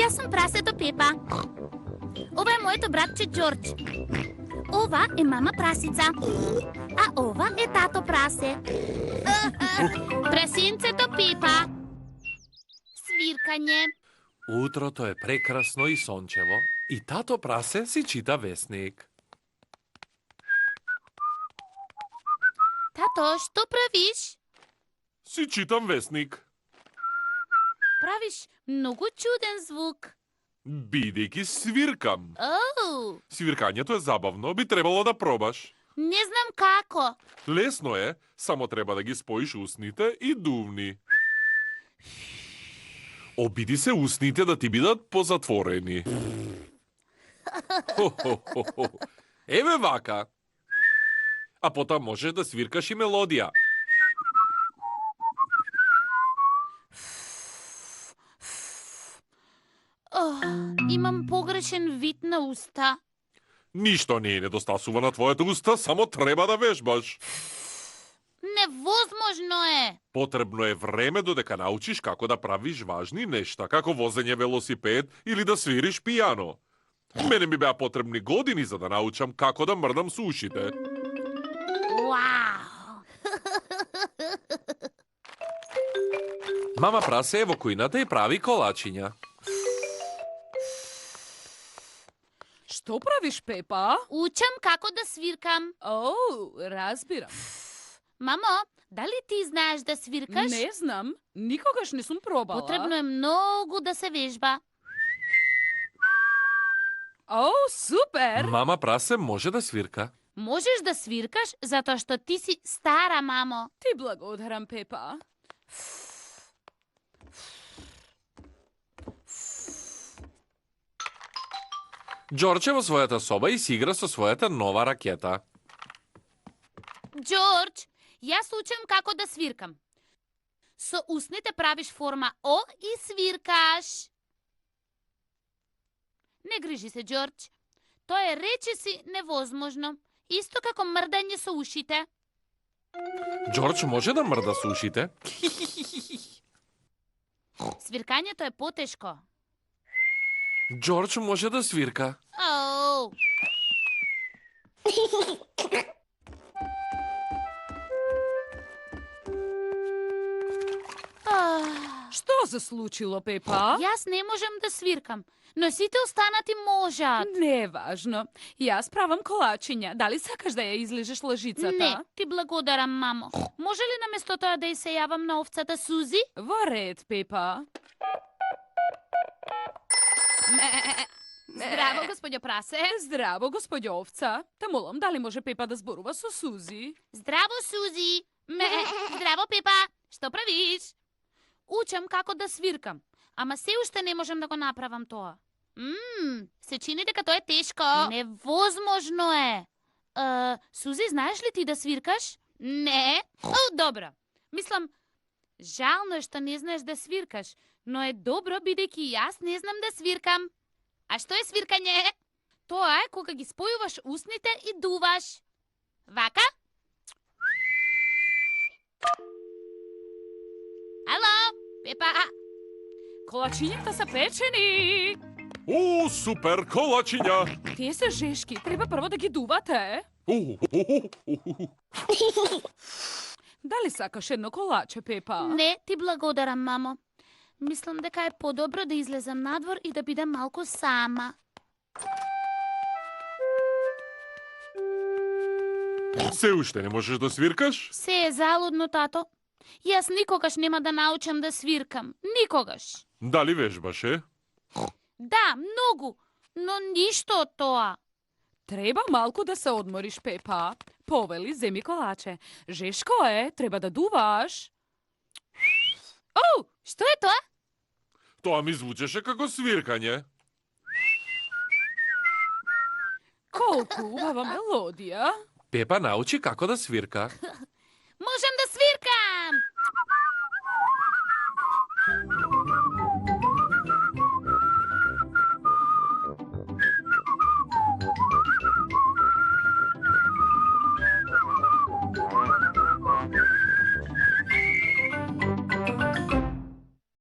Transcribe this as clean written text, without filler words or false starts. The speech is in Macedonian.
Јас сум прасето Пепа. Ова е моето братче Џорџ. Ова е мама прасица. А ова е тато прасе. Прасинцето Пепа. Свиркање. Утрото е прекрасно и сончево и тато прасе си чита весник. Тато, што правиш? Си читам весник. Правиш многу чуден звук. Бидејќи свиркам. Оу, Свиркањето е забавно, би требало да пробаш. не знам како. Лесно е, само треба да ги споиш усните и дувни. Обиди се усните да ти бидат позатворени. Хо-хо-хо-хо. Еве вака. А потоа можеш да свиркаш и мелодија. Имам погрешен вид на уста. Ништо не е недостасува на твоето уста, само треба да вежбаш. Невозможно е. Потребно е време додека научиш како да правиш важни нешта, како возење велосипед или да свириш пијано. Мене ми беа потребни години за да научам како да мрдам со ушите. Вау! Мама прасе е во кујната и прави колачиња. Што правиш, Пепа? Учам како да свиркам. Оу, разбирам. Мамо, дали ти знаеш да свиркаш? Не знам, никогаш не сум пробала. Потребно е многу да се вежба. Оу, супер! Мама прасе може да свирка. Можеш да свиркаш затоа што ти си стара, мамо. Ти благодарам, Пепа. Џорџ е во својата соба и си игра со својата нова ракета. Џорџ, јас учам како да свиркам. Со усните правиш форма О и свиркаш. Не грижи се, Џорџ. Тоа е речиси невозможно. Исто како мрдање со ушите. Џорџ може да мрда со ушите. Свиркањето е потешко. Џорџ може да свирка. Оу. Што се случило, Пепа? Јас не можам да свиркам, но сите останати можат. Не е важно. Јас правам колачиња. Дали сакаш да ја излижеш лъжицата? Не, ти благодарам, мамо. Може ли наместо тоа да ја се јавам на овцата Сузи? Во ред, Пепа. Здраво, господјо прасе. Здраво, господјо овца. Те молам, дали може Пепа да зборува со Сузи? Здраво, Сузи. Здраво, Пепа. Што правиш? Учам како да свиркам, ама се уште не можам да го направам тоа. Се чини дека тоа е тешко. Невозможно е. Сузи, знаеш ли ти да свиркаш? Не. Добро. Мислам, жално е што не знаеш да свиркаш, но е добро бидејќи јас не знам да свиркам. А што е свиркање? Тоа е кога ги спојуваш усните и дуваш. Вака? Ало, Пепа. Колачињата се печени. О, супер колачиња! Тие се жешки, треба прво да ги дувате. Дали сакаш едно колаче, Пепа? Не, ти благодарам, мамо. Мислам дека е подобро да излезам надвор и да бидам малку сама. Се уште не можеш да свиркаш? Се е залудно, тато. Јас никогаш нема да научам да свиркам. Никогаш. Дали вежбаше? Да, многу, но ништо од тоа. Треба малку да се одмориш, Пепа. Повели, земи колаче. Жешко е, треба да дуваш. Оу, што е тоа? Тоа ми звучеше како свиркање. Колку убава мелодија. Пепа научи како да свирка.